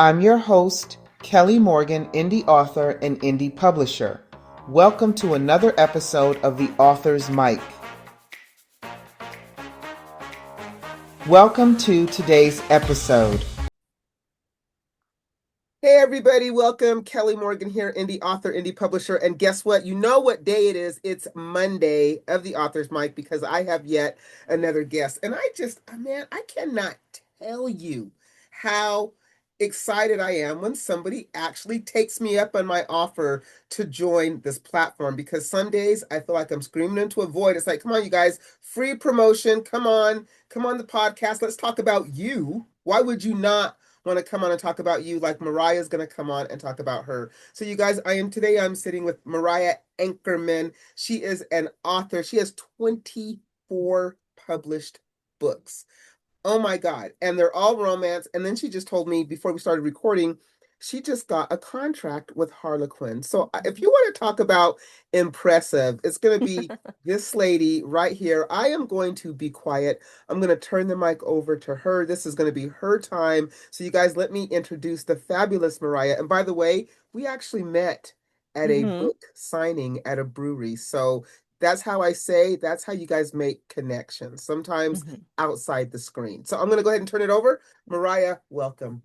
I'm your host, Kelly Morgan, indie author and indie publisher. Welcome to another episode of The Author's Mic. Welcome to today's episode. Hey everybody, welcome. Kelly Morgan here, indie author, indie publisher. And guess what? You know what day it is. It's Monday of The Author's Mic because I have yet another guest. And I cannot tell you how excited I am when somebody actually takes me up on my offer to join this platform, because some days I feel like I'm screaming into a void. It's like, come on, you guys, free promotion. Come on the podcast. Let's talk about you. Why would you not want to come on and talk about you? Like Mariah is going to come on and talk about her. So you guys, I'm sitting with Mariah Ankerman. She is an author. She has 24 published books. Oh my God. And they're all romance. And then she just told me before we started recording, she just got a contract with Harlequin. So if you want to talk about impressive, it's going to be this lady right here. I am going to be quiet. I'm going to turn the mic over to her. This is going to be her time. So you guys, let me introduce the fabulous Mariah. And by the way, we actually met at a hmm book signing at a brewery. So that's how you guys make connections. Sometimes hmm outside the screen. So I'm going to go ahead and turn it over. Mariah, welcome.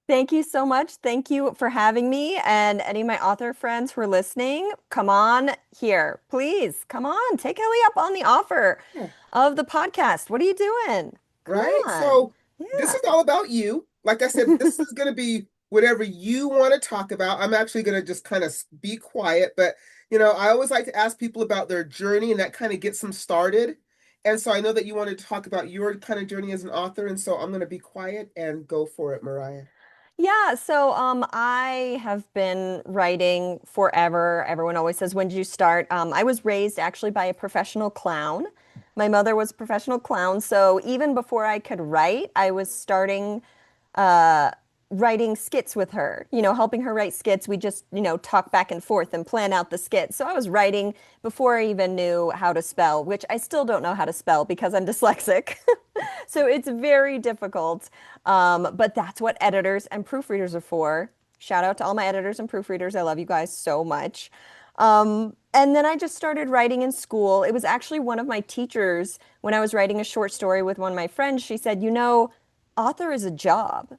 Thank you so much. Thank you for having me. And any of my author friends who are listening, come on here. Please come on. Take Ellie up on the offer Yeah. of the podcast. What are you doing? Come Right? on. So this Yeah. is all about you. Like I said, this is going to be whatever you want to talk about. I'm actually going to just kind of be quiet, but I always like to ask people about their journey, and that kind of gets them started. And so I know that you wanted to talk about your kind of journey as an author, and so I'm going to be quiet and go for it, Mariah. I have been writing forever. Everyone always says, when did you start? I was raised actually by a professional clown. My mother was a professional clown, so even before I could write, I was starting uh, writing skits with her, helping her write skits. We just, talk back and forth and plan out the skits. So I was writing before I even knew how to spell, which I still don't know how to spell because I'm dyslexic. So it's very difficult. But that's what editors and proofreaders are for. Shout out to all my editors and proofreaders. I love you guys so much. And then I just started writing in school. It was actually one of my teachers when I was writing a short story with one of my friends. She said, author is a job.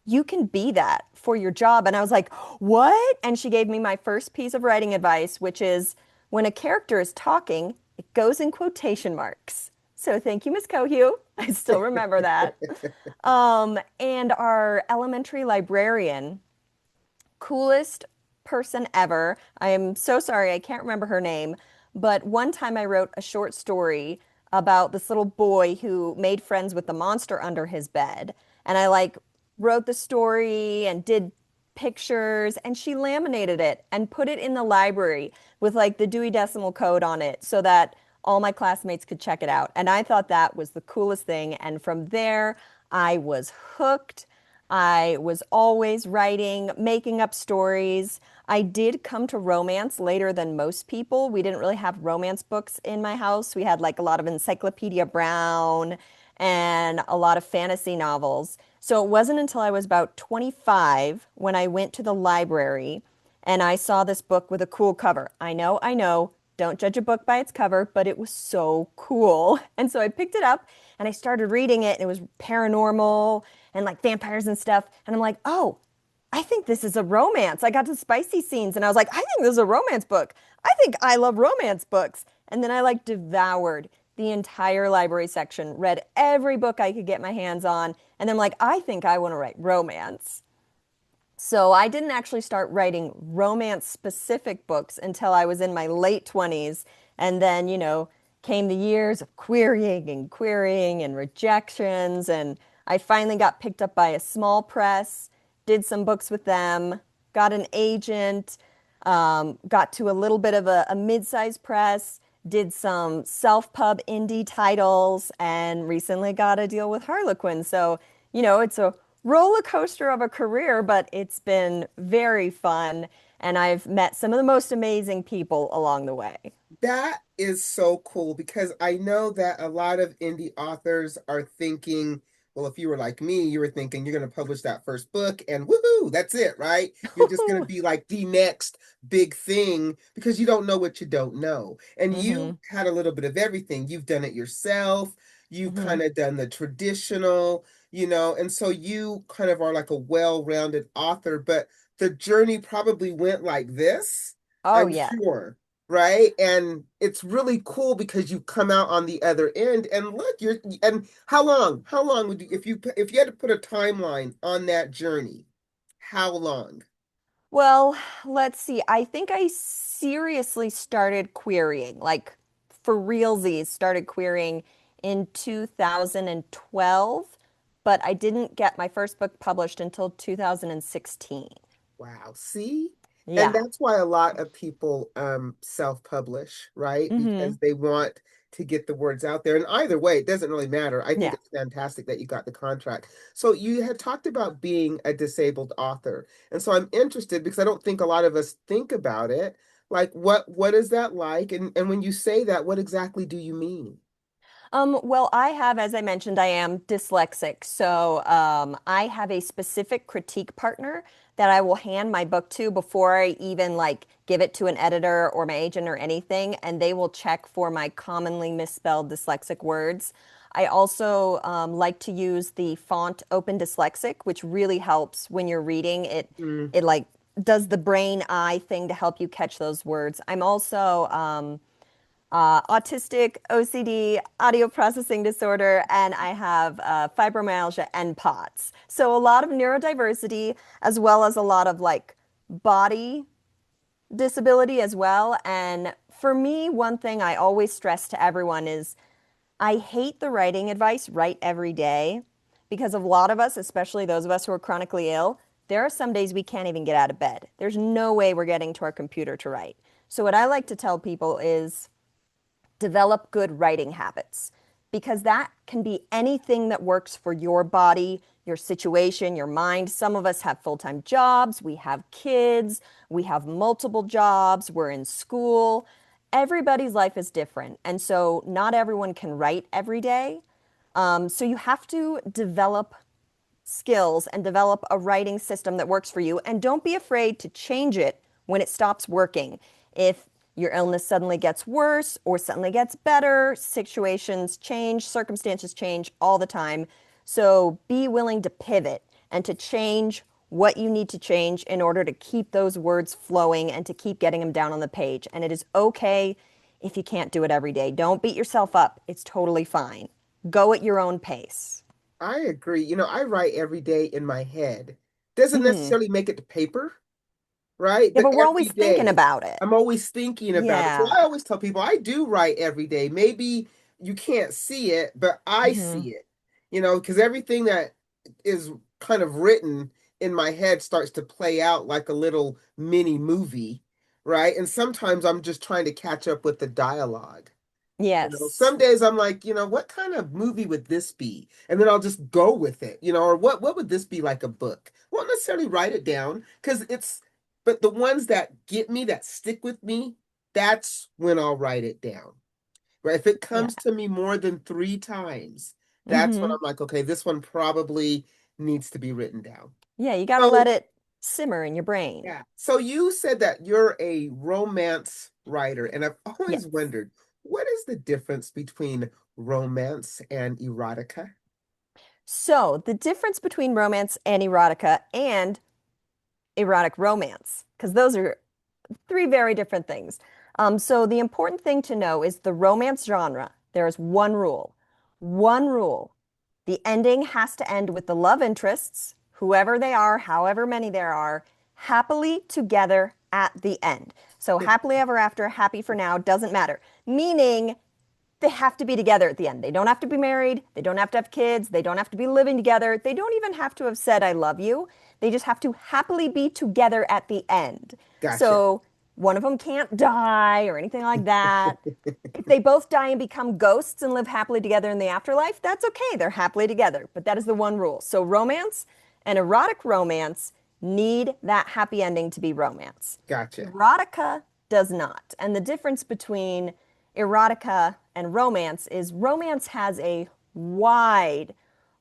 You can be that for your job. And I was like, what? And she gave me my first piece of writing advice, which is when a character is talking, it goes in quotation marks. So thank you, Miss Cohue. I still remember that. And our elementary librarian, coolest person ever. I am so sorry, I can't remember her name, but one time I wrote a short story about this little boy who made friends with the monster under his bed. And I wrote the story and did pictures, and she laminated it and put it in the library with the Dewey Decimal Code on it so that all my classmates could check it out. And I thought that was the coolest thing. And from there, I was hooked. I was always writing, making up stories. I did come to romance later than most people. We didn't really have romance books in my house. We had a lot of Encyclopedia Brown and a lot of fantasy novels. So it wasn't until I was about 25 when I went to the library and I saw this book with a cool cover. I know, don't judge a book by its cover, but it was so cool. And so I picked it up and I started reading it, and it was paranormal and vampires and stuff. And I'm like, oh, I think this is a romance. I got to spicy scenes and I was like, I think this is a romance book. I think I love romance books. And then I devoured the entire library section, read every book I could get my hands on. And then I'm like, I think I want to write romance. So I didn't actually start writing romance specific books until I was in my late 20s. And then, came the years of querying and rejections. And I finally got picked up by a small press, did some books with them, got an agent, got to a little bit of a mid-sized press, did some self-pub indie titles, and recently got a deal with Harlequin. So, it's a roller coaster of a career, but it's been very fun. And I've met some of the most amazing people along the way. That is so cool because I know that a lot of indie authors are thinking Well, if you were like me, you were thinking you're going to publish that first book and woohoo, that's it, right? You're just going to be like the next big thing because you don't know what you don't know. And Mm-hmm. you had a little bit of everything. You've done it yourself. You Mm-hmm. kind of done the traditional, and so you kind of are like a well-rounded author, but the journey probably went like this, Oh, I'm yeah. sure, right? And it's really cool because you come out on the other end and look, and how long would you, if you had to put a timeline on that journey, how long? Well, let's see. I think I seriously started querying, like for realsies, started querying in 2012, but I didn't get my first book published until 2016. Wow. See? And Yeah. that's why a lot of people self-publish, right? Mm-hmm. Because they want to get the words out there. And either way, it doesn't really matter. I think Yeah. it's fantastic that you got the contract. So you had talked about being a disabled author. And so I'm interested because I don't think a lot of us think about it. Like what is that like? And when you say that, what exactly do you mean? Well, I have, as I mentioned, I am dyslexic. So I have a specific critique partner that I will hand my book to before I even like give it to an editor or my agent or anything, and they will check for my commonly misspelled dyslexic words. I also like to use the font Open Dyslexic, which really helps when you're reading. Mm, It like does the brain eye thing to help you catch those words. I'm also autistic, OCD, audio processing disorder, and I have fibromyalgia and POTS. So a lot of neurodiversity, as well as a lot of like body disability as well. And for me, one thing I always stress to everyone is I hate the writing advice, write every day, because a lot of us, especially those of us who are chronically ill, there are some days we can't even get out of bed. There's no way we're getting to our computer to write. So what I like to tell people is develop good writing habits because that can be anything that works for your body, your situation, your mind. Some of us have full time jobs, we have kids, we have multiple jobs, we're in school. Everybody's life is different. And so, not everyone can write every day. So, you have to develop skills and develop a writing system that works for you. And don't be afraid to change it when it stops working. If your illness suddenly gets worse or suddenly gets better, situations change, circumstances change all the time. So be willing to pivot and to change what you need to change in order to keep those words flowing and to keep getting them down on the page. And it is okay if you can't do it every day. Don't beat yourself up. It's totally fine. Go at your own pace. I agree. I write every day in my head. Doesn't Hmm. necessarily make it to paper, right? Yeah, But but we're every always thinking day, about it. I'm always thinking about it. So Yeah. I always tell people I do write every day. Maybe you can't see it, but I Hmm. see it, because everything that is kind of written in my head starts to play out like a little mini movie, right? And sometimes I'm just trying to catch up with the dialogue. Yes. Some days I'm like, what kind of movie would this be? And then I'll just go with it, or what would this be like a book? Won't necessarily write it down because but the ones that get me, that stick with me, that's when I'll write it down. Right? If it Yeah. comes to me more than 3 times, that's when Hmm. I'm like, okay, this one probably needs to be written down. Yeah, you got to let So it simmer in your brain. yeah. So you said that you're a romance writer, and I've always Yes. wondered, what is the difference between romance and erotica? So, the difference between romance and erotica and erotic romance, because those are three very different things. So, the important thing to know is the romance genre. There is one rule. One rule. The ending has to end with the love interests, whoever they are, however many there are, happily together at the end. So, happily ever after, happy for now, doesn't matter. Meaning, they have to be together at the end. They don't have to be married. They don't have to have kids. They don't have to be living together. They don't even have to have said, I love you. They just have to happily be together at the end. Gotcha. So one of them can't die or anything like that. If they both die and become ghosts and live happily together in the afterlife, that's okay. They're happily together. But that is the one rule. So romance and erotic romance need that happy ending to be romance. Gotcha. Erotica does not. And the difference between erotica and romance is romance has a wide,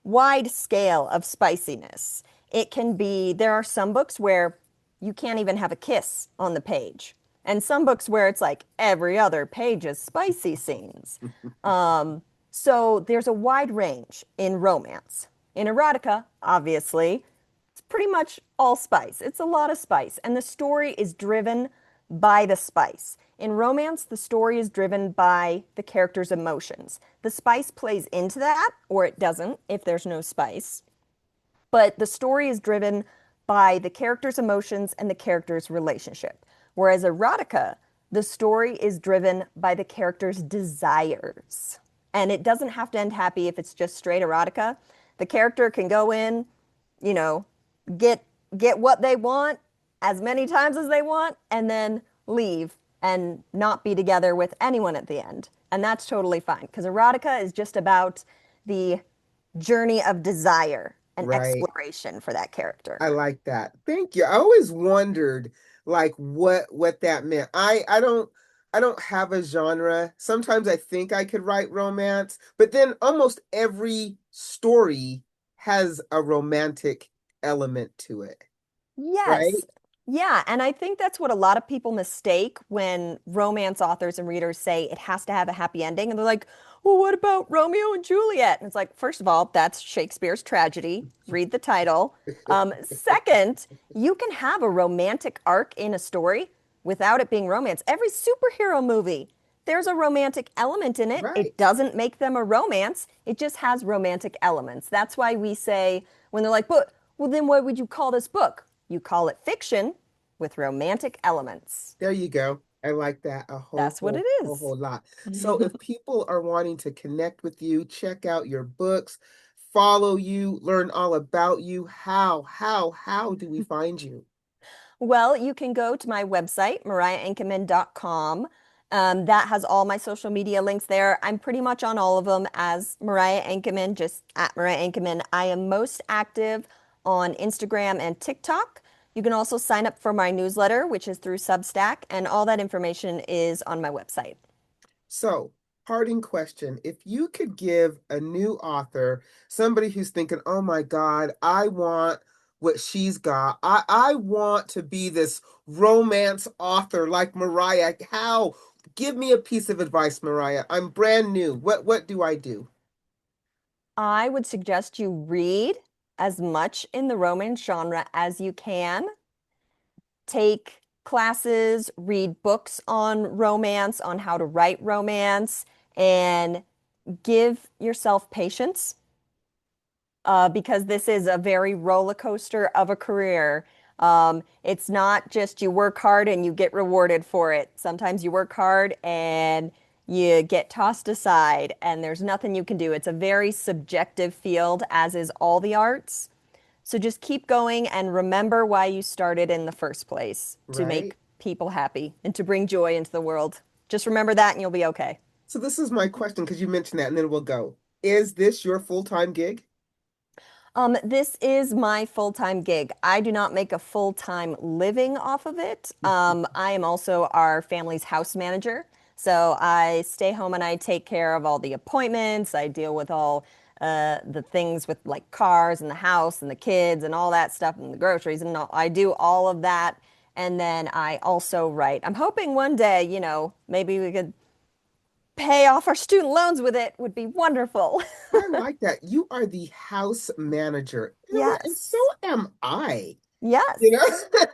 wide scale of spiciness. It can be, there are some books where you can't even have a kiss on the page, and some books where it's like every other page is spicy scenes. So there's a wide range in romance. In erotica, obviously, it's pretty much all spice. It's a lot of spice, and the story is driven by the spice. In romance, the story is driven by the character's emotions. The spice plays into that, or it doesn't if there's no spice. But the story is driven by the character's emotions and the character's relationship. Whereas erotica, the story is driven by the character's desires. And it doesn't have to end happy if it's just straight erotica. The character can go in, you know, get get what they want as many times as they want and then leave and not be together with anyone at the end. And that's totally fine because erotica is just about the journey of desire and Right. exploration for that character. I like that. Thank you. I always wondered like what that meant. I don't have a genre. Sometimes I think I could write romance, but then almost every story has a romantic element to it, right? Yes. Yeah, and I think that's what a lot of people mistake when romance authors and readers say it has to have a happy ending. And they're like, well, what about Romeo and Juliet? And it's like, first of all, that's Shakespeare's tragedy. Read the title. Second, you can have a romantic arc in a story without it being romance. Every superhero movie, there's a romantic element in it. Right. It doesn't make them a romance, it just has romantic elements. That's why we say, when they're like, but, well, then what would you call this book? You call it fiction with romantic elements. There you go. I like that a whole, That's what whole, it whole, is. whole lot. So if people are wanting to connect with you, check out your books, follow you, learn all about you, how do we find you? Well, you can go to my website, mariahankerman.com. That has all my social media links there. I'm pretty much on all of them as Mariah Ankerman, just at Mariah Ankerman. I am most active on Instagram and TikTok. You can also sign up for my newsletter, which is through Substack, and all that information is on my website. So, parting question. If you could give a new author, somebody who's thinking, oh my God, I want what she's got. I want to be this romance author like Mariah. How? Give me a piece of advice, Mariah. I'm brand new. What do I do? I would suggest you read as much in the romance genre as you can. Take classes, read books on romance, on how to write romance, and give yourself patience because this is a very roller coaster of a career. It's not just you work hard and you get rewarded for it. Sometimes you work hard and you get tossed aside, and there's nothing you can do. It's a very subjective field, as is all the arts. So just keep going and remember why you started in the first place to Right? make people happy and to bring joy into the world. Just remember that and you'll be okay. So this is my question because you mentioned that, and then we'll go. Is this your full-time gig? This is my full-time gig. I do not make a full-time living off of it. I am also our family's house manager. So I stay home and I take care of all the appointments. I deal with all the things with like cars and the house and the kids and all that stuff and the groceries and all. I do all of that. And then I also write. I'm hoping one day, maybe we could pay off our student loans with it would be wonderful. I like that. You are the house manager. You know what? And so Yes. am I. Yes. You know? I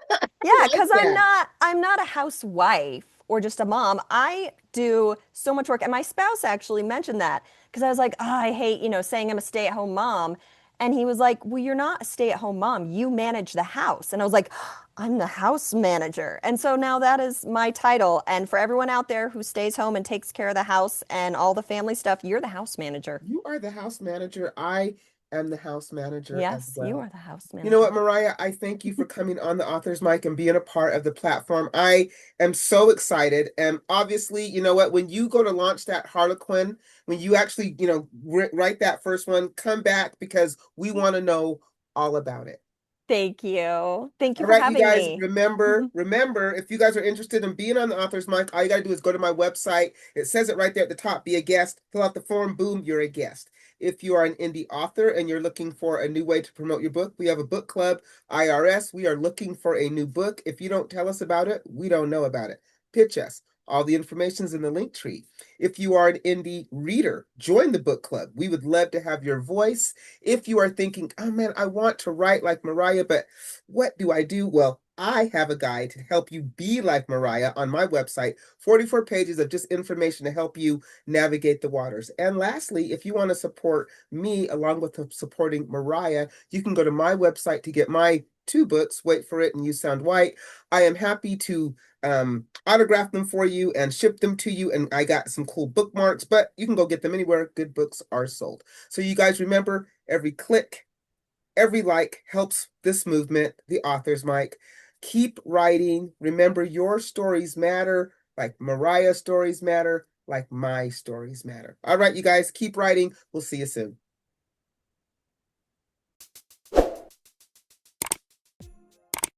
Yeah, like because that. I'm not a housewife or just a mom. I do so much work. And my spouse actually mentioned that because I was like, oh, I hate, saying I'm a stay-at-home mom. And he was like, well, you're not a stay-at-home mom. You manage the house. And I was like, I'm the house manager. And so now that is my title. And for everyone out there who stays home and takes care of the house and all the family stuff, you're the house manager. You are the house manager. I am the house manager as Yes, you well. are the house You know what, manager. Mariah? I thank you for coming on the Author's Mic and being a part of the platform. I am so excited. And obviously, you know what? When you go to launch that Harlequin, when you actually, write that first one, come back because we want to know all about it. Thank you. Thank you All for right, you having guys, me. remember, if you guys are interested in being on the Author's Mic, all you got to do is go to my website. It says it right there at the top, be a guest, fill out the form, boom, you're a guest. If you are an indie author and you're looking for a new way to promote your book, we have a book club. IRS, we are looking for a new book. If you don't tell us about it, we don't know about it. Pitch us. All the information's in the link tree. If you are an indie reader, join the book club. We would love to have your voice. If you are thinking, oh man, I want to write like Mariah, but what do I do? Well, I have a guide to help you be like Mariah on my website, 44 pages of just information to help you navigate the waters. And lastly, if you want to support me along with supporting Mariah, you can go to my website to get my two books, Wait for It and You Sound White. I am happy to autograph them for you and ship them to you. And I got some cool bookmarks, but you can go get them anywhere good books are sold. So you guys remember, every click, every like helps this movement, the author's mic. Keep writing. Remember, your stories matter, like Mariah's stories matter, like my stories matter. All right, you guys, keep writing. We'll see you soon.